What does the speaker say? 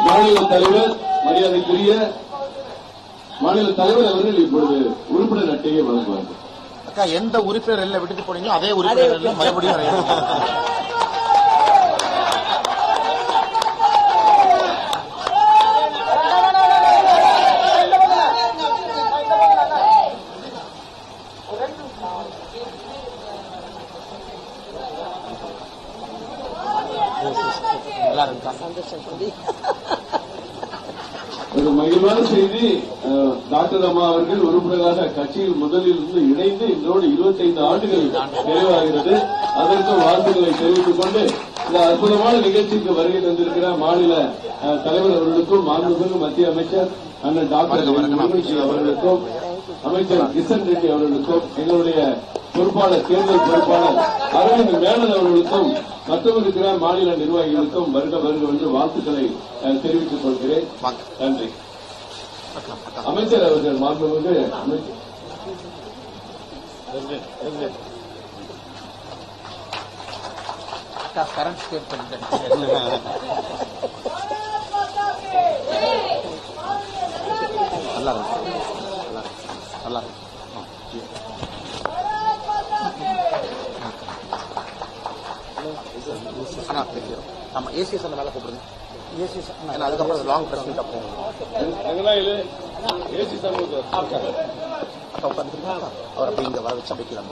மாநில தலைவர் மரியாதைக்குரிய மாநில தலைவர் அவர்கள் இப்பொழுது உறுப்பினர் அட்டையை வழங்குவார்கள். அக்கா, எந்த உறுப்பினர் எல்லாம் விட்டுட்டு போனீங்களோ அதே உறுப்பினர் மறுபடியும் ஒரு மகிழ்வான செய்தி. டாக்டர் அம்மா அவர்கள் உறுப்பினராக கட்சியில் முதலில் இருந்து இணைந்து இன்றோடு 25 ஆண்டுகள் நிறைவாகிறது. அதற்கு வாழ்த்துக்களை தெரிவித்துக் கொண்டு இந்த அற்புதமான நிகழ்ச்சிக்கு வருகை தந்திருக்கிற மாநில தலைவர் அவர்களுக்கும் மாண்புமிகு மத்திய அமைச்சர் அண்ணன் டாக்டர் அவர்களுக்கும் அமைச்சர் கிஷன் ரெட்டி அவர்களுக்கும் எங்களுடைய பொறுப்பாளர் தேர்தல் பொறுப்பாளர் அரவிந்த் மேனன் அவர்களுக்கும் மற்றும் இருக்கிற மாநில நிர்வாகிகளுக்கும் வருக வருக என்று வாழ்த்துக்களை தெரிவித்துக் கொள்கிறேன். நன்றி. அமைச்சர் அவர்கள் மாண்புமிகு கரண்ட் ஸ்டேட் நல்லா ஆமா ஏசிஎஸ் அந்த மேல கூப்பிடுங்க. ஏசிஎஸ் அதுக்கப்புறம் லாங் பிரஸ் மீட் அப்போ ஏசி சமூக அவர் அப்படி இங்க வர வச்சு அப்படிக்கலாம்.